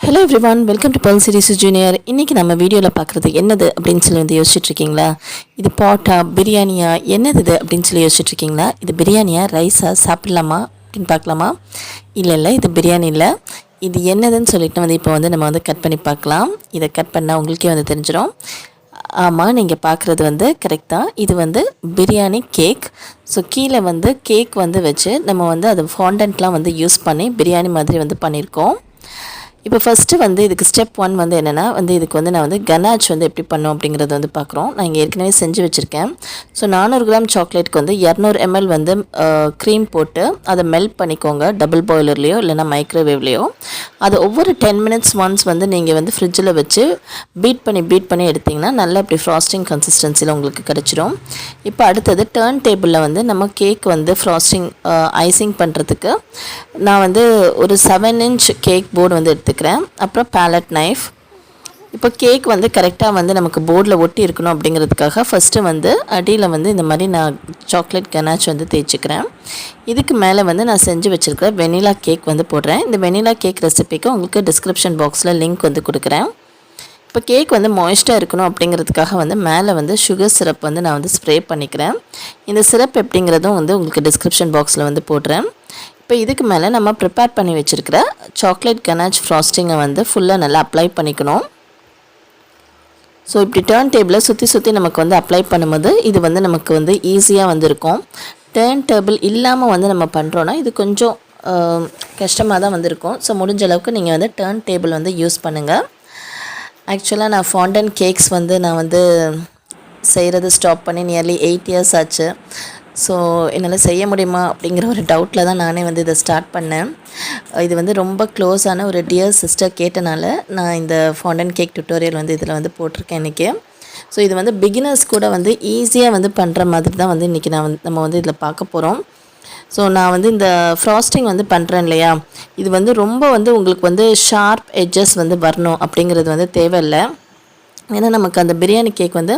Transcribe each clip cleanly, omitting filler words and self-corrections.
Hello everyone, welcome to Pearl Series junior. இன்றைக்கி நம்ம வீடியோவில் பார்க்குறது என்னது அப்படின்னு சொல்லி வந்து யோசிச்சுட்ருக்கீங்களா? இது பாட்டா, பிரியாணியா, என்னது இது அப்படின்னு சொல்லி யோசிச்சுட்ருக்கீங்களா? இது பிரியாணியா, ரைஸா, சாப்பிட்லாமா அப்படின்னு பார்க்கலாமா? இல்லை, இது பிரியாணி இல்லை. இது என்னதுன்னு சொல்லிட்டு வந்து இப்போ வந்து நம்ம வந்து கட் பண்ணி பார்க்கலாம். இதை கட் பண்ணால் உங்களுக்கே வந்து தெரிஞ்சிடும். ஆமாம், நீங்கள் பார்க்குறது வந்து கரெக்ட் தான். இது வந்து பிரியாணி கேக். ஸோ கீழே வந்து கேக் வந்து வச்சு நம்ம வந்து அது ஃபாண்டன்ட்லாம் வந்து யூஸ் பண்ணி பிரியாணி மாதிரி வந்து பண்ணியிருக்கோம். இப்போ ஃபஸ்ட்டு வந்து இதுக்கு ஸ்டெப் 1 வந்து என்னென்னா வந்து இதுக்கு வந்து நான் வந்து கனாச் வந்து எப்படி பண்ணோம் அப்படிங்கிறத வந்து பார்க்குறோம். நான் இங்கே ஏற்கனவே செஞ்சு வச்சுருக்கேன். ஸோ 400 கிராம் சாக்லேட்டுக்கு வந்து 200 ml வந்து க்ரீம் போட்டு அதை மெல்ட் பண்ணிக்கோங்க, டபுள் பாய்லர்லேயோ இல்லைனா மைக்ரோவேவ்லேயோ. அதை ஒவ்வொரு 10 மினிட்ஸ் ஒன்ஸ் வந்து நீங்கள் வந்து ஃப்ரிட்ஜில் வச்சு பீட் பண்ணி எடுத்திங்கன்னா நல்லா இப்படி ஃப்ராஸ்டிங் கன்சிஸ்டன்சியில் உங்களுக்கு கிடச்சிரும். இப்போ அடுத்தது டர்ன் டேபிளில் வந்து நம்ம கேக் வந்து ஃப்ராஸ்டிங் ஐசிங் பண்ணுறதுக்கு நான் வந்து ஒரு 7 இன்ச் கேக் போர்டு வந்து எடுத்துக்கிறேன். அப்புறம் பேலட் நைஃப். இப்போ கேக் வந்து கரெக்டாக வந்து நமக்கு போர்டில் ஒட்டி இருக்கணும் அப்படிங்கிறதுக்காக ஃபஸ்ட்டு வந்து அடியில் வந்து இந்த மாதிரி நான் சாக்லேட் கனாச் வந்து தேய்ச்சிக்கிறேன். இதுக்கு மேலே வந்து நான் செஞ்சு வச்சுருக்கிற வெனிலா கேக் வந்து போடுறேன். இந்த வெனிலா கேக் ரெசிபிக்கு உங்களுக்கு டிஸ்கிரிப்ஷன் பாக்ஸில் லிங்க் வந்து கொடுக்குறேன். இப்போ கேக் வந்து மாய்ஸ்டாக இருக்கணும் அப்படிங்கிறதுக்காக வந்து மேலே வந்து சுகர் சிரப் வந்து நான் வந்து ஸ்ப்ரே பண்ணிக்கிறேன். இந்த சிரப் எப்படிங்கிறதும் வந்து உங்களுக்கு டிஸ்கிரிப்ஷன் பாக்ஸில் வந்து போடுறேன். இப்போ இதுக்கு மேலே நம்ம ப்ரிப்பேர் பண்ணி வச்சுருக்கிற சாக்லேட் கனாச் ஃப்ராஸ்டிங்கை வந்து ஃபுல்லாக நல்லா அப்ளை பண்ணிக்கணும். ஸோ இப்படி டர்ன் டேபிளில் சுற்றி நமக்கு வந்து அப்ளை பண்ணும்போது இது வந்து நமக்கு வந்து ஈஸியாக வந்து இருக்கும். டர்ன் டேபிள் இல்லாமல் வந்து நம்ம பண்ணுறோன்னா இது கொஞ்சம் கஷ்டமாக தான் வந்து இருக்கும். ஸோ முடிஞ்ச அளவுக்கு நீங்கள் வந்து டர்ன் டேபிள் வந்து யூஸ் பண்ணுங்கள். ஆக்சுவலாக நான் ஃபாண்டன் கேக்ஸ் வந்து நான் வந்து செய்கிறது ஸ்டாப் பண்ணி நியர்லி 8 இயர்ஸ் ஆச்சு. ஸோ என்னால் செய்ய முடியுமா அப்படிங்கிற ஒரு டவுட்டில் தான் நானே வந்து இதை ஸ்டார்ட் பண்ணேன். இது வந்து ரொம்ப க்ளோஸான ஒரு டியர் சிஸ்டர் கேட்டனால நான் இந்த ஃபாண்டன் கேக் டுட்டோரியல் வந்து இதில் வந்து போட்டிருக்கேன் இன்றைக்கி. ஸோ இது வந்து பிகினர்ஸ் கூட வந்து ஈஸியாக வந்து பண்ணுற மாதிரி தான் வந்து இன்றைக்கி நம்ம வந்து இதில் பார்க்க போகிறோம். ஸோ நான் வந்து இந்த ஃப்ராஸ்டிங் வந்து பண்ணுறேன் இல்லையா, இது வந்து ரொம்ப வந்து உங்களுக்கு வந்து ஷார்ப் எட்ஜஸ் வந்து வரணும் அப்படிங்கிறது வந்து தேவையில்லை. ஏன்னா நமக்கு அந்த பிரியாணி கேக் வந்து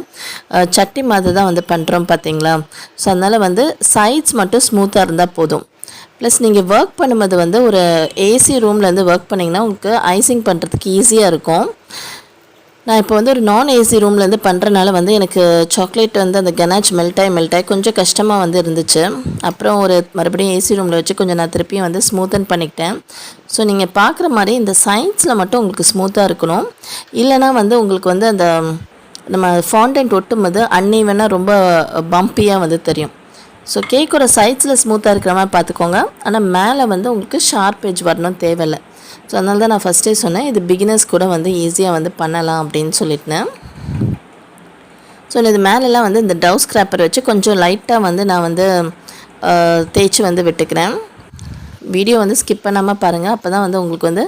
சட்டி மாதிரி தான் வந்து பண்ணுறோம் பார்த்தீங்களா. ஸோ அதனால் வந்து சைட்ஸ் மட்டும் ஸ்மூத்தாக இருந்தால் போதும். ப்ளஸ் நீங்கள் ஒர்க் பண்ணும்போது வந்து ஒரு ஏசி ரூம்லேருந்து ஒர்க் பண்ணிங்கன்னா உங்களுக்கு ஐசிங் பண்ணுறதுக்கு ஈஸியாக இருக்கும். நான் இப்போ வந்து ஒரு நான் ஏசி ரூம்லேருந்து பண்ணுறனால வந்து எனக்கு சாக்லேட் வந்து அந்த கனாச் மெல்ட் ஆகி கொஞ்சம் கஷ்டமாக வந்து இருந்துச்சு. அப்புறம் ஒரு மறுபடியும் ஏசி ரூமில் வச்சு கொஞ்சம் நான் திருப்பியும் வந்து ஸ்மூத்தன் பண்ணிக்கிட்டேன். ஸோ நீங்கள் பார்க்குற மாதிரி இந்த சைட்ஸில் மட்டும் உங்களுக்கு ஸ்மூத்தாக இருக்கணும். இல்லைனா வந்து உங்களுக்கு வந்து அந்த நம்ம ஃபாண்டன்ட் ஒட்டும்போது அன்ஈவனாக ரொம்ப பம்பியாக வந்து தெரியும். ஸோ கேக்கோட சைட்ஸில் ஸ்மூத்தாக இருக்கிற மாதிரி பார்த்துக்கோங்க. ஆனால் மேலே வந்து உங்களுக்கு ஷார்ப் எட்ஜ் வரணும் தேவையில்லை. ஸோ அதனால தான் நான் ஃபஸ்ட்டே சொன்னேன் இது பிகினர்ஸ் கூட வந்து ஈஸியாக வந்து பண்ணலாம் அப்படின்னு சொல்லிட்டேன். ஸோ இது மேலெலாம் வந்து இந்த டவ் ஸ்க்ராப்பர் வச்சு கொஞ்சம் லைட்டாக வந்து நான் வந்து தேய்ச்சி வந்து விட்டுக்கிறேன். வீடியோ வந்து ஸ்கிப் பண்ணாமல் பாருங்கள். அப்போ தான் வந்து உங்களுக்கு வந்து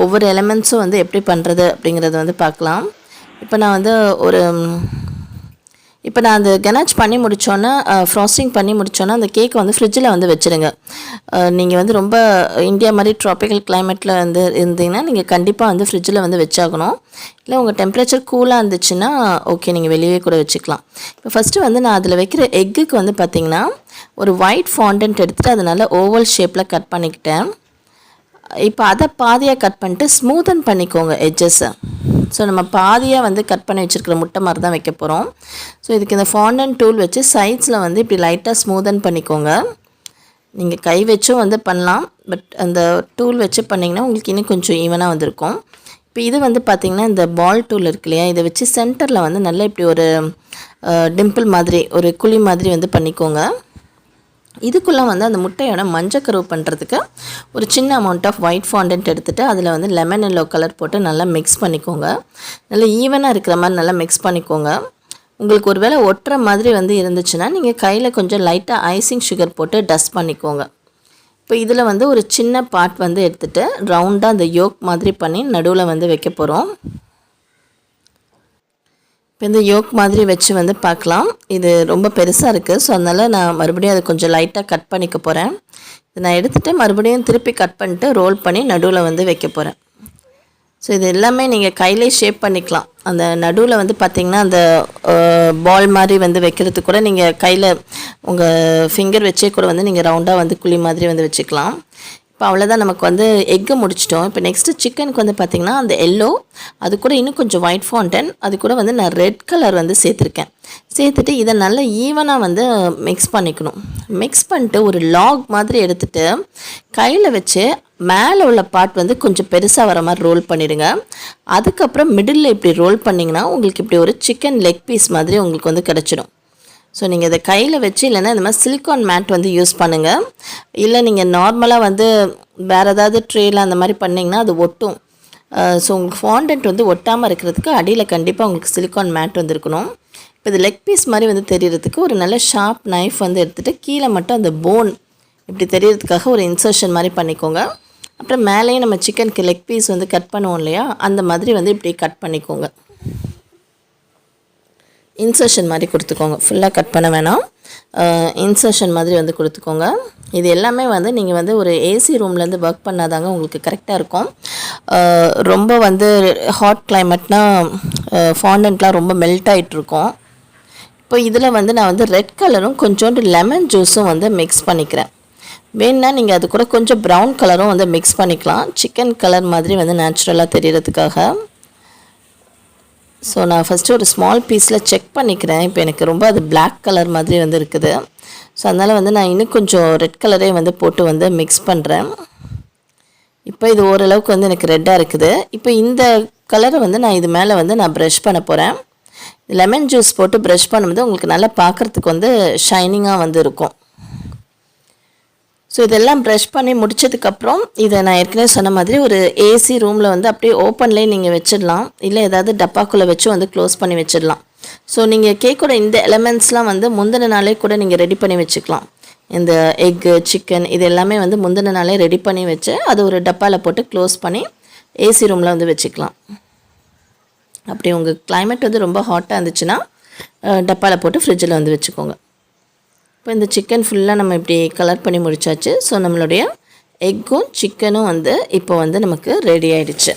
ஒவ்வொரு எலிமெண்ட்ஸும் வந்து எப்படி பண்ணுறது அப்படிங்கிறத வந்து பார்க்கலாம். இப்போ நான் அந்த கனாச் பண்ணி முடித்தோன்னே ஃப்ராஸ்டிங் பண்ணி முடித்தோன்னே அந்த கேக்கை வந்து ஃப்ரிட்ஜில் வந்து வச்சுருங்க. நீங்கள் வந்து ரொம்ப இந்தியா மாதிரி ட்ராபிக்கல் கிளைமேட்டில் வந்து இருந்தீங்கன்னா நீங்கள் கண்டிப்பாக வந்து ஃப்ரிட்ஜில் வந்து வச்சாகணும். இல்லை உங்கள் டெம்பரேச்சர் கூலாக இருந்துச்சுன்னா ஓகே, நீங்கள் வெளியே கூட வச்சுக்கலாம். இப்போ ஃபஸ்ட்டு வந்து நான் அதில் வைக்கிற எக்குக்கு வந்து பார்த்திங்கன்னா ஒரு ஒயிட் ஃபாண்டன்ட் எடுத்துகிட்டு அதனால் ஓவல் ஷேப்பில் கட் பண்ணிக்கிட்டேன். இப்போ அதை பாதியாக கட் பண்ணிட்டு ஸ்மூத்தன் பண்ணிக்கோங்க எட்ஜஸை. ஸோ நம்ம பாதியாக வந்து கட் பண்ணி வச்சுருக்கிற முட்டை மாதிரி தான் வைக்க போகிறோம். ஸோ இதுக்கு இந்த ஃபாண்டன் டூல் வச்சு சைட்ஸில் வந்து இப்படி லைட்டாக ஸ்மூதன் பண்ணிக்கோங்க. நீங்கள் கை வச்சும் வந்து பண்ணலாம், பட் அந்த டூல் வச்சு பண்ணிங்கன்னா உங்களுக்கு இன்னும் கொஞ்சம் ஈவனாக வந்திருக்கும். இப்போ இது வந்து பார்த்திங்கன்னா இந்த பால் டூல் இருக்கு இல்லையா, இதை வச்சு சென்டரில் வந்து நல்லா இப்படி ஒரு டிம்பிள் மாதிரி ஒரு குழி மாதிரி வந்து பண்ணிக்கோங்க. இதுக்குள்ளே வந்து அந்த முட்டையோட மஞ்சக்கருவு பண்ணுறதுக்கு ஒரு சின்ன அமௌண்ட் ஆஃப் ஒயிட் ஃபாண்டன்ட் எடுத்துகிட்டு அதில் வந்து லெமன் எல்லோ கலர் போட்டு நல்லா மிக்ஸ் பண்ணிக்கோங்க. நல்லா ஈவனாக இருக்கிற மாதிரி நல்லா மிக்ஸ் பண்ணிக்கோங்க. உங்களுக்கு ஒரு வேளை ஒட்டுற மாதிரி வந்து இருந்துச்சுன்னா நீங்கள் கையில் கொஞ்சம் லைட்டாக ஐசிங் சுகர் போட்டு டஸ்ட் பண்ணிக்கோங்க. இப்போ இதில் வந்து ஒரு சின்ன பார்ட் வந்து எடுத்துகிட்டு ரவுண்டாக அந்த யோக் மாதிரி பண்ணி நடுவில் வந்து வைக்க போகிறோம். இப்போ இந்த யோக் மாதிரி வச்சு வந்து பார்க்கலாம். இது ரொம்ப பெருசாக இருக்குது. ஸோ அதனால் நான் மறுபடியும் அதை கொஞ்சம் லைட்டாக கட் பண்ணிக்க போகிறேன். இதை நான் எடுத்துகிட்டு மறுபடியும் திருப்பி கட் பண்ணிட்டு ரோல் பண்ணி நடுவில் வந்து வைக்க போகிறேன். ஸோ இது எல்லாமே நீங்கள் கையிலே ஷேப் பண்ணிக்கலாம். அந்த நடுவில் வந்து பார்த்திங்கன்னா அந்த பால் மாதிரி வந்து வைக்கிறதுக்கு கூட நீங்கள் கையில் உங்கள் ஃபிங்கர் வச்சே கூட வந்து நீங்கள் ரவுண்டாக வந்து குழி மாதிரி வந்து வச்சுக்கலாம். இப்போ அவ்வளோதான் நமக்கு வந்து எக்கு முடிச்சிட்டோம். இப்போ நெக்ஸ்ட்டு சிக்கனுக்கு வந்து பார்த்திங்கன்னா அந்த எல்லோ அது கூட இன்னும் கொஞ்சம் ஒயிட் ஃபாண்டன் அது கூட வந்து நான் ரெட் கலர் வந்து சேர்த்துருக்கேன். சேர்த்துட்டு இதை நல்லா ஈவனாக வந்து மிக்ஸ் பண்ணிக்கணும். மிக்ஸ் பண்ணிட்டு ஒரு லாக் மாதிரி எடுத்துகிட்டு கையில் வச்சு மேலே உள்ள பார்ட் வந்து கொஞ்சம் பெருசாக வர மாதிரி ரோல் பண்ணிவிடுங்க. அதுக்கப்புறம் மிடில் இப்படி ரோல் பண்ணிங்கன்னா உங்களுக்கு இப்படி ஒரு சிக்கன் லெக் பீஸ் மாதிரி உங்களுக்கு வந்து கிடச்சிடும். ஸோ நீங்கள் இதை கையில் வச்சு இல்லைன்னா இந்த மாதிரி சிலிக்கான் மேட் வந்து யூஸ் பண்ணுங்கள். இல்லை நீங்கள் நார்மலாக வந்து வேறு ஏதாவது ட்ரேயில் அந்த மாதிரி பண்ணிங்கன்னா அது ஒட்டும். ஸோ உங்களுக்கு ஃபாண்டன்ட் வந்து ஒட்டாமல் இருக்கிறதுக்கு அடியில் கண்டிப்பாக உங்களுக்கு சிலிக்கான் மேட் வந்து இருக்கணும். இப்போ இது லெக் பீஸ் மாதிரி வந்து தெரியறதுக்கு ஒரு நல்ல ஷார்ப் நைஃப் வந்து எடுத்துகிட்டு கீழே மட்டும் அந்த போன் இப்படி தெரியறதுக்காக ஒரு இன்சர்ஷன் மாதிரி பண்ணிக்கோங்க. அப்புறம் மேலேயும் நம்ம சிக்கனுக்கு லெக் பீஸ் வந்து கட் பண்ணுவோம் இல்லையா, அந்த மாதிரி வந்து இப்படி கட் பண்ணிக்கோங்க. இன்சர்ஷன் மாதிரி கொடுத்துக்கோங்க. ஃபுல்லாக கட் பண்ண வேணாம், இன்சர்ஷன் மாதிரி வந்து கொடுத்துக்கோங்க. இது எல்லாமே வந்து நீங்கள் வந்து ஒரு ஏசி ரூம்லேருந்து ஒர்க் பண்ணாதாங்க உங்களுக்கு கரெக்டாக இருக்கும். ரொம்ப வந்து ஹாட் கிளைமேட்னால் ஃபாண்டன்ட்லாம் ரொம்ப மெல்ட் ஆகிட்ருக்கும். இப்போ இதில் வந்து நான் வந்து ரெட் கலரும் கொஞ்சோண்டு லெமன் ஜூஸும் வந்து மிக்ஸ் பண்ணிக்கிறேன். வேணுன்னா நீங்கள் அது கூட கொஞ்சம் ப்ரௌன் கலரும் வந்து மிக்ஸ் பண்ணிக்கலாம், சிக்கன் கலர் மாதிரி வந்து நேச்சுரலாக தெரியறதுக்காக. ஸோ நான் ஃபஸ்ட்டு ஒரு ஸ்மால் பீஸில் செக் பண்ணிக்கிறேன். இப்போ எனக்கு ரொம்ப அது பிளாக் கலர் மாதிரி வந்து இருக்குது. ஸோ அதனால் வந்து நான் இன்னும் கொஞ்சம் ரெட் கலரே வந்து போட்டு வந்து மிக்ஸ் பண்ணுறேன். இப்போ இது ஓரளவுக்கு வந்து எனக்கு ரெட்டாக இருக்குது. இப்போ இந்த கலரை வந்து நான் இது மேலே வந்து நான் ப்ரஷ் பண்ண போகிறேன். லெமன் ஜூஸ் போட்டு ப்ரஷ் பண்ணும்போது உங்களுக்கு நல்லா பார்க்குறதுக்கு வந்து ஷைனிங்காக வந்து இருக்கும். ஸோ இதெல்லாம் ப்ரஷ் பண்ணி முடித்ததுக்கப்புறம் இதை நான் ஏற்கனவே சொன்ன மாதிரி ஒரு ஏசி ரூமில் வந்து அப்படியே ஓப்பன்லேயே நீங்கள் வச்சிடலாம், இல்லை ஏதாவது டப்பாக்குள்ளே வச்சு வந்து க்ளோஸ் பண்ணி வச்சிடலாம். ஸோ நீங்கள் கேக்கோட இந்த எலமெண்ட்ஸ்லாம் வந்து முந்தின நாளே கூட நீங்கள் ரெடி பண்ணி வச்சுக்கலாம். இந்த எக்கு சிக்கன் இது எல்லாமே வந்து முந்தின நாளே ரெடி பண்ணி வச்சு அது ஒரு டப்பாவில் போட்டு க்ளோஸ் பண்ணி ஏசி ரூமில் வந்து வச்சுக்கலாம். அப்படி உங்கள் கிளைமேட் வந்து ரொம்ப ஹாட்டாக இருந்துச்சுன்னா டப்பாவில் போட்டு ஃப்ரிட்ஜில் வந்து வச்சுக்கோங்க. இப்போ இந்த சிக்கன் ஃபுல்லாக நம்ம இப்படி கலர் பண்ணி முடிச்சாச்சு. ஸோ நம்மளுடைய எக்கும் சிக்கனும் வந்து இப்போ வந்து நமக்கு ரெடி ஆகிடுச்சு.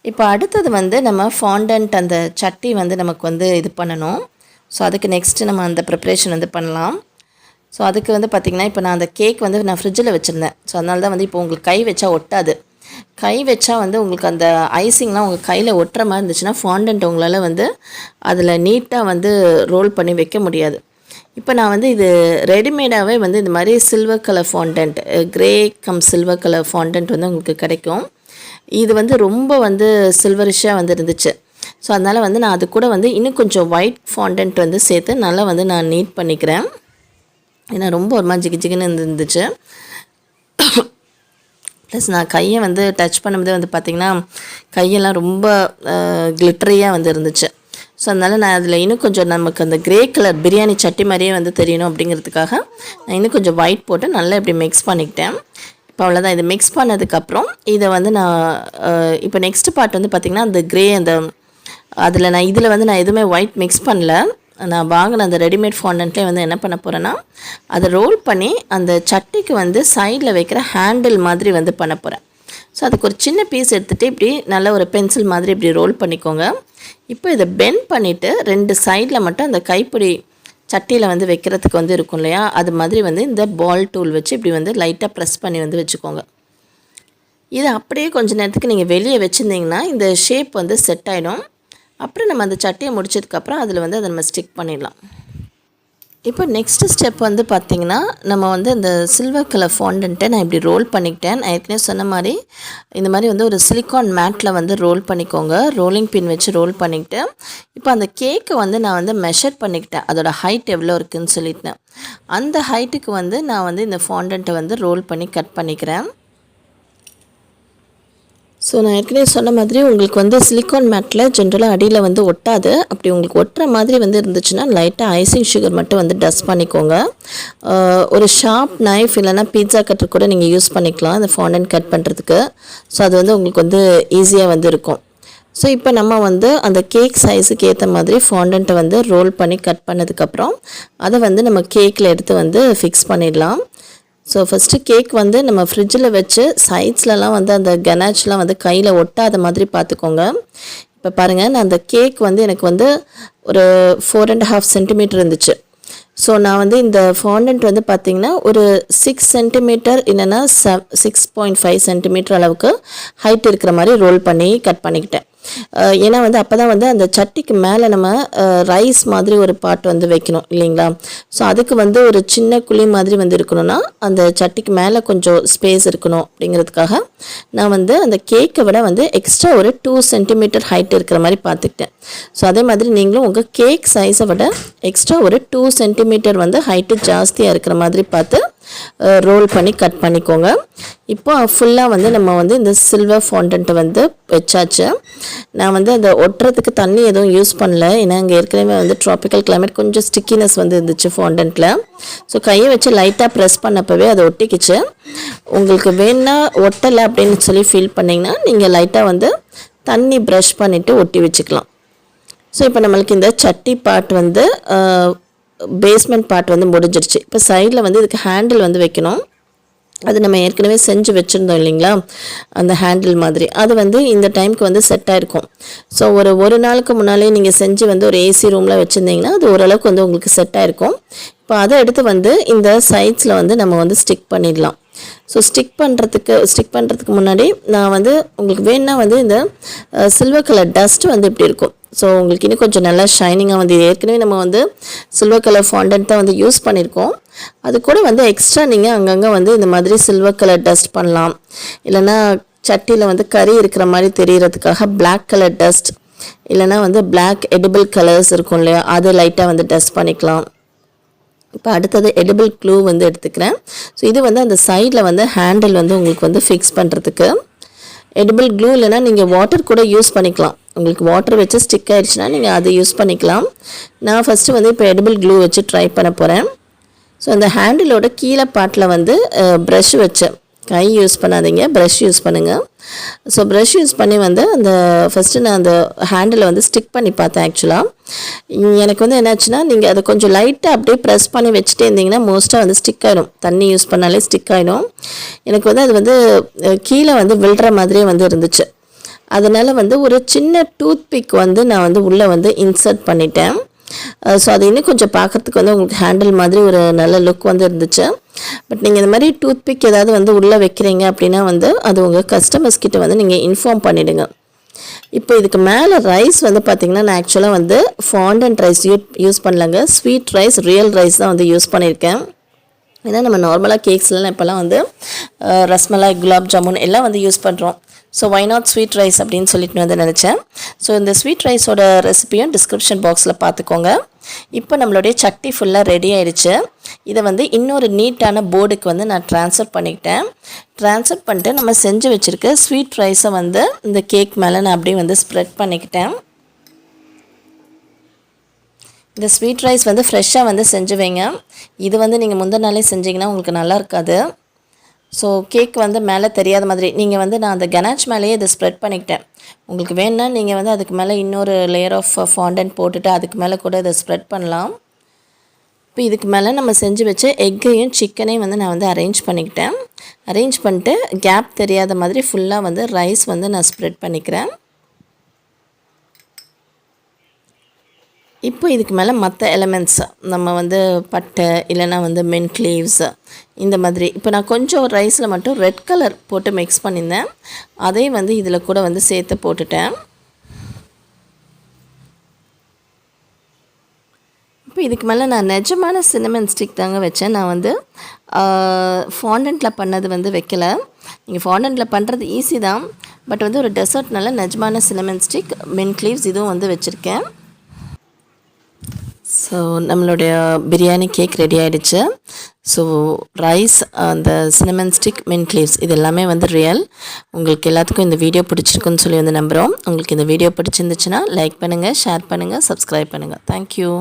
இப்போ அடுத்தது வந்து நம்ம ஃபாண்டன்ட் அந்த சட்டி வந்து நமக்கு வந்து இது பண்ணணும். ஸோ அதுக்கு நெக்ஸ்ட்டு நம்ம அந்த ப்ரிப்ரேஷன் வந்து பண்ணலாம். ஸோ அதுக்கு வந்து பார்த்திங்கன்னா இப்போ நான் அந்த கேக் வந்து நான் ஃப்ரிட்ஜில் வச்சுருந்தேன். ஸோ அதனால தான் வந்து இப்போ உங்களுக்கு கை வச்சா ஒட்டாது. கை வச்சா வந்து உங்களுக்கு அந்த ஐசிங்லாம் உங்கள் கையில் ஒட்டுற மாதிரி இருந்துச்சுன்னா ஃபாண்டன்ட் உங்களால் வந்து அதில் நீட்டாக வந்து ரோல் பண்ணி வைக்க முடியாது. இப்போ நான் வந்து இது ரெடிமேடாகவே வந்து இந்த மாதிரி silver colour fondant, grey come silver colour fondant வந்து உங்களுக்கு கிடைக்கும். இது வந்து ரொம்ப வந்து சில்வரிஷாக வந்து இருந்துச்சு. ஸோ அதனால் வந்து நான் அது கூட வந்து இன்னும் கொஞ்சம் ஒயிட் ஃபாண்டன்ட் வந்து சேர்த்து நல்லா வந்து நான் நீட் பண்ணிக்கிறேன். ஏன்னா ரொம்ப ஒரு மாதிரி ஜிகின்னு இருந்துச்சு. ப்ளஸ் நான் கையை வந்து டச் பண்ணும்போது வந்து பார்த்திங்கன்னா கையெல்லாம் ரொம்ப கிளிட்டரியாக வந்து இருந்துச்சு. ஸோ அதனால் நான் அதில் இன்னும் கொஞ்சம் நமக்கு அந்த கிரே கலர் பிரியாணி சட்டி மாதிரியே வந்து தெரியணும் அப்படிங்கிறதுக்காக நான் இன்னும் கொஞ்சம் ஒயிட் போட்டு நல்லா இப்படி மிக்ஸ் பண்ணிக்கிட்டேன். இப்போ அவ்வளோதான். இது மிக்ஸ் பண்ணதுக்கப்புறம் இதை வந்து நான் இப்போ நெக்ஸ்ட் பார்ட் வந்து பார்த்திங்கன்னா அந்த கிரே அந்த அதில் நான் இதில் வந்து நான் எதுவுமே ஒயிட் மிக்ஸ் பண்ணல. நான் வாங்கின அந்த ரெடிமேட் ஃபாண்டன்ட்லேயே வந்து என்ன பண்ண போகிறேன்னா அதை ரோல் பண்ணி அந்த சட்டிக்கு வந்து சைடில் வைக்கிற ஹேண்டில் மாதிரி வந்து பண்ண போகிறேன். ஸோ அதுக்கு ஒரு சின்ன பீஸ் எடுத்துகிட்டு இப்படி நல்ல ஒரு பென்சில் மாதிரி இப்படி ரோல் பண்ணிக்கோங்க. இப்போ இதை பெண்ட் பண்ணிவிட்டு 2 சைடில் மட்டும் அந்த கைப்பிடி சட்டியில் வந்து வைக்கிறதுக்கு வந்து இருக்கும் இல்லையா, அது மாதிரி வந்து இந்த பால் டூல் வச்சு இப்படி வந்து லைட்டாக ப்ரெஸ் பண்ணி வந்து வச்சுக்கோங்க. இதை அப்படியே கொஞ்சம் நேரத்துக்கு நீங்கள் வெளியே வச்சுருந்தீங்கன்னா இந்த ஷேப் வந்து செட் ஆகிடும். அப்புறம் நம்ம அந்த சட்டியை முடிச்சதுக்கப்புறம் அதில் வந்து அதை நம்ம ஸ்டிக் பண்ணிடலாம். இப்போ நெக்ஸ்ட்டு ஸ்டெப் வந்து பார்த்திங்கன்னா நம்ம வந்து இந்த சில்வர் கலர் ஃபாண்டன்ட்டை நான் இப்படி ரோல் பண்ணிக்கிட்டேன். நான் ஏற்கனவே சொன்ன மாதிரி இந்த மாதிரி வந்து ஒரு சிலிக்கான் மேட்டில் வந்து ரோல் பண்ணிக்கோங்க. ரோலிங் பின் வச்சு ரோல் பண்ணிக்கிட்டு இப்போ அந்த கேக்கை வந்து நான் வந்து மெஷர் பண்ணிக்கிட்டேன். அதோடய ஹைட் எவ்வளோ இருக்குதுன்னு சொல்லிட்டேன். அந்த ஹைட்டுக்கு வந்து நான் வந்து இந்த ஃபாண்டன்ட்டை வந்து ரோல் பண்ணி கட் பண்ணிக்கிறேன். ஸோ நான் ஏற்கனவே சொன்ன மாதிரி உங்களுக்கு வந்து சிலிக்கான் மேட்டில் ஜென்ரலாக அடியில் வந்து ஒட்டாது. அப்படி உங்களுக்கு ஒட்டுற மாதிரி வந்து இருந்துச்சுன்னா லைட்டாக ஐசிங் சுகர் மட்டும் வந்து டஸ்ட் பண்ணிக்கோங்க. ஒரு ஷார்ப் நைஃப் இல்லைனா பீட்சா கட்டர் கூட நீங்கள் யூஸ் பண்ணிக்கலாம் அந்த ஃபாண்டன்ட் கட் பண்ணுறதுக்கு. ஸோ அது வந்து உங்களுக்கு வந்து ஈஸியாக வந்து இருக்கும். ஸோ இப்போ நம்ம வந்து அந்த கேக் சைஸுக்கு ஏற்ற மாதிரி ஃபாண்டன்ட்டை வந்து ரோல் பண்ணி கட் பண்ணதுக்கப்புறம் அதை வந்து நம்ம கேக்கில் எடுத்து வந்து ஃபிக்ஸ் பண்ணிடலாம். ஸோ ஃபஸ்ட்டு கேக் வந்து நம்ம ஃப்ரிட்ஜில் வச்சு சைட்ஸ்லலாம் வந்து அந்த கனாச்லாம் வந்து கையில் ஒட்டாத மாதிரி பார்த்துக்கோங்க. இப்போ பாருங்கள், நான் அந்த கேக் வந்து எனக்கு வந்து ஒரு 4.5 சென்டிமீட்டர் இருந்துச்சு. ஸோ நான் வந்து இந்த ஃபாண்டன்ட் வந்து பார்த்திங்கன்னா ஒரு 6 சென்டிமீட்டர் இல்லைன்னா 6.5 சென்டிமீட்டர் அளவுக்கு ஹைட் இருக்கிற மாதிரி ரோல் பண்ணி கட் பண்ணிக்கிட்டேன். ஏன்னா வந்து அப்போ தான் வந்து அந்த சட்டிக்கு மேலே நம்ம ரைஸ் மாதிரி ஒரு பாட் வந்து வைக்கணும் இல்லைங்களா. ஸோ அதுக்கு வந்து ஒரு சின்ன குழி மாதிரி வந்து இருக்கணும்னா அந்த சட்டிக்கு மேலே கொஞ்சம் ஸ்பேஸ் இருக்கணும் அப்படிங்கிறதுக்காக நான் வந்து அந்த கேக்கை விட வந்து எக்ஸ்ட்ரா ஒரு 2 சென்டிமீட்டர் ஹைட் இருக்கிற மாதிரி பார்த்துக்கிட்டேன். ஸோ அதே மாதிரி நீங்களும் உங்கள் கேக் சைஸை விட எக்ஸ்ட்ரா ஒரு 2 சென்டிமீட்டர் வந்து ஹைட்டு ஜாஸ்தியாக இருக்கிற மாதிரி பார்த்து ரோல் பண்ணி கட் பண்ணிக்கோங்க. இப்போ ஃபுல்லாக வந்து நம்ம வந்து இந்த சில்வர் ஃபாண்டன்ட்டை வந்து வச்சாச்சு. நான் வந்து அந்த ஒட்டுறதுக்கு தண்ணி எதுவும் யூஸ் பண்ணல, ஏன்னா இங்கே ஏற்கனவே வந்து ட்ராபிக்கல் கிளைமேட் கொஞ்சம் ஸ்டிக்கினஸ் வந்து இருந்துச்சு ஃபாண்டன்ட்டில். ஸோ கையை வச்சு லைட்டாக ப்ரெஸ் பண்ணப்பவே அதை ஒட்டிக்கிச்சு. உங்களுக்கு வேணா ஒட்டலை அப்படின்னு சொல்லி ஃபீல் பண்ணிங்கன்னா நீங்கள் லைட்டாக வந்து தண்ணி ப்ரஷ் பண்ணிவிட்டு ஒட்டி வச்சுக்கலாம். ஸோ இப்போ நம்மளுக்கு இந்த சட்டி பார்ட் வந்து பேஸ்மெண்ட் பார்ட் வந்து முடிஞ்சிருச்சு. இப்போ சைடில் வந்து இதுக்கு ஹேண்டில் வந்து வைக்கணும். அது நம்ம ஏற்கனவே செஞ்சு வச்சுருந்தோம் இல்லைங்களா, அந்த ஹேண்டில் மாதிரி அது வந்து இந்த டைமுக்கு வந்து செட் ஆகிருக்கும். ஸோ ஒரு நாளுக்கு முன்னாலே நீங்கள் செஞ்சு வந்து ஒரு ஏசி ரூமில் வச்சுருந்தீங்கன்னா அது ஓரளவுக்கு வந்து உங்களுக்கு செட் ஆகிருக்கும். இப்போ அதை எடுத்து வந்து இந்த சைட்ஸில் வந்து நம்ம வந்து ஸ்டிக் பண்ணிடலாம். ஸோ ஸ்டிக் பண்ணுறதுக்கு முன்னாடி நான் வந்து உங்களுக்கு வேணுன்னா வந்து இந்த சில்வர் கலர் டஸ்ட் வந்து இப்படி இருக்கும். ஸோ உங்களுக்கு இன்னும் கொஞ்சம் நல்லா ஷைனிங்காக வந்து ஏற்கனவே நம்ம வந்து சில்வர் கலர் ஃபாண்டன்ட் தான் வந்து யூஸ் பண்ணியிருக்கோம். அது கூட வந்து எக்ஸ்ட்ரா நீங்கள் அங்கங்கே வந்து இந்த மாதிரி சில்வர் கலர் டஸ்ட் பண்ணலாம். இல்லைனா சட்டியில் வந்து கறி இருக்கிற மாதிரி தெரியறதுக்காக பிளாக் கலர் டஸ்ட், இல்லைனா வந்து பிளாக் எடிபிள் கலர்ஸ் இருக்கும் இல்லையா, அதை லைட்டாக வந்து டஸ்ட் பண்ணிக்கலாம். இப்போ அடுத்தது எடிபிள் க்ளூ வந்து எடுத்துக்கிறேன். ஸோ இது வந்து அந்த சைடில் வந்து ஹேண்டில் வந்து உங்களுக்கு வந்து ஃபிக்ஸ் பண்ணுறதுக்கு. எடிபிள் க்ளூ இல்லைனா நீங்கள் வாட்டர் கூட யூஸ் பண்ணிக்கலாம். உங்களுக்கு வாட்டர் வச்சு ஸ்டிக் ஆகிடுச்சுன்னா நீங்கள் அதை யூஸ் பண்ணிக்கலாம். நான் ஃபஸ்ட்டு வந்து இப்போ எடிபிள் க்ளூ வச்சு ட்ரை பண்ண போகிறேன். ஸோ அந்த ஹேண்டிலோட கீழே பாட்டில் வந்து ப்ரஷ் வச்சேன். கை யூஸ் பண்ணாதீங்க, ப்ரஷ் யூஸ் பண்ணுங்கள். ஸோ ப்ரஷ் யூஸ் பண்ணி வந்து அந்த ஃபஸ்ட்டு நான் அந்த ஹேண்டிலை வந்து ஸ்டிக் பண்ணி பார்த்தேன். ஆக்சுவலாக எனக்கு வந்து என்னாச்சுன்னா நீங்கள் அதை கொஞ்சம் லைட்டாக அப்படியே ப்ரெஸ் பண்ணி வச்சுட்டே இருந்தீங்கன்னா மோஸ்ட்டாக வந்து ஸ்டிக் ஆகிடும். தண்ணி யூஸ் பண்ணாலே ஸ்டிக் ஆகிடும். எனக்கு வந்து அது வந்து கீழே வந்து விழுற மாதிரியே வந்து இருந்துச்சு. அதனால் வந்து ஒரு சின்ன டூத் பிக் வந்து நான் வந்து உள்ளே வந்து இன்சர்ட் பண்ணிட்டேன். ஸோ அது இன்னும் கொஞ்சம் பார்க்குறதுக்கு வந்து உங்களுக்கு ஹேண்டில் மாதிரி ஒரு நல்ல லுக் வந்து இருந்துச்சு. பட் நீங்கள் இந்த மாதிரி டூத் பிக் ஏதாவது வந்து உள்ளே வைக்கிறீங்க அப்படின்னா வந்து அது உங்கள் கஸ்டமர்ஸ் கிட்ட வந்து நீங்கள் இன்ஃபார்ம் பண்ணிவிடுங்க. இப்போ இதுக்கு மேலே ரைஸ் வந்து பார்த்திங்கன்னா நான் ஆக்சுவலாக வந்து ஃபாண்டன்ட் ரைஸ் யூஸ் பண்ணலங்க, ஸ்வீட் ரைஸ், ரியல் ரைஸ் தான் வந்து யூஸ் பண்ணியிருக்கேன். ஏன்னா நம்ம நார்மலாக கேக்ஸ்லாம் இப்போல்லாம் வந்து ரஸ்மலாய், குலாப் ஜாமுன் எல்லாம் வந்து யூஸ் பண்ணுறோம். So why not sweet rice அப்படின்னு சொல்லிட்டு வந்து நினச்சேன். ஸோ இந்த ஸ்வீட் ரைஸோட ரெசிபியும் டிஸ்கிரிப்ஷன் பாக்ஸில் பார்த்துக்கோங்க. இப்போ நம்மளுடைய சட்டி ஃபுல்லாக ரெடி ஆயிடுச்சு. இதை வந்து இன்னொரு நீட்டான போர்டுக்கு வந்து நான் ட்ரான்ஸ்ஃபர் பண்ணிக்கிட்டேன். ட்ரான்ஸ்ஃபர் பண்ணிட்டு நம்ம செஞ்சு வச்சுருக்க ஸ்வீட் ரைஸை வந்து இந்த கேக் மேலே நான் அப்படியே வந்து ஸ்ப்ரெட் பண்ணிக்கிட்டேன். இந்த ஸ்வீட் ரைஸ் வந்து ஃப்ரெஷ்ஷாக வந்து செஞ்சு வைங்க. இது வந்து நீங்கள் முந்தின நாளே செஞ்சிங்கன்னா உங்களுக்கு நல்லா இருக்காது. ஸோ கேக் வந்து மேலே தெரியாத மாதிரி நீங்கள் வந்து நான் அந்த கனாச் மேலேயே இதை ஸ்ப்ரெட் பண்ணிக்கிட்டேன். உங்களுக்கு வேணுன்னா நீங்கள் வந்து அதுக்கு மேலே இன்னொரு லேயர் ஆஃப் ஃபாண்டன்ட் போட்டுட்டு அதுக்கு மேலே கூட இதை ஸ்ப்ரெட் பண்ணலாம். இப்போ இதுக்கு மேலே நம்ம செஞ்சு வச்சு எக்கையும் சிக்கனையும் வந்து நான் வந்து அரேஞ்ச் பண்ணிக்கிட்டேன். அரேஞ்ச் பண்ணிட்டு கேப் தெரியாத மாதிரி ஃபுல்லாக வந்து ரைஸ் வந்து நான் ஸ்ப்ரெட் பண்ணிக்கிறேன். இப்போ இதுக்கு மேலே மற்ற எலிமெண்ட்ஸ் நம்ம வந்து பட்டை இல்லைனா வந்து மின்ட் லீவ்ஸ் இந்த மாதிரி இப்போ நான் கொஞ்சம் ரைஸில் மட்டும் ரெட் கலர் போட்டு மிக்ஸ் பண்ணியிருந்தேன். அதையும் வந்து இதில் கூட வந்து சேர்த்து போட்டுட்டேன். இப்போ இதுக்கு மேலே நான் நிஜமான சின்னமன் ஸ்டிக் தாங்க வச்சேன். நான் வந்து ஃபாண்டன்ட்டில் பண்ணது வந்து வைக்கல. நீங்கள் ஃபாண்டன்ட்டில் பண்ணுறது ஈஸி தான், பட் வந்து ஒரு டெசர்ட்னால நிஜமான சின்னமன் ஸ்டிக், மின்ட் லீவ்ஸ் இதுவும் வந்து வச்சுருக்கேன். ஸோ நம்மளுடைய பிரியாணி கேக் ரெடி ஆகிடுச்சு. ஸோ ரைஸ், அந்த சின்னமன் ஸ்டிக், மின்ட் லீவ்ஸ் இது எல்லாமே வந்து ரியல். உங்களுக்கு எல்லாத்துக்கும் இந்த வீடியோ பிடிச்சிருக்குன்னு சொல்லி வந்து நம்புகிறோம். உங்களுக்கு இந்த வீடியோ பிடிச்சிருந்துச்சுன்னா லைக் பண்ணுங்கள், ஷேர் பண்ணுங்கள், சப்ஸ்கிரைப் பண்ணுங்கள். தேங்க்யூ.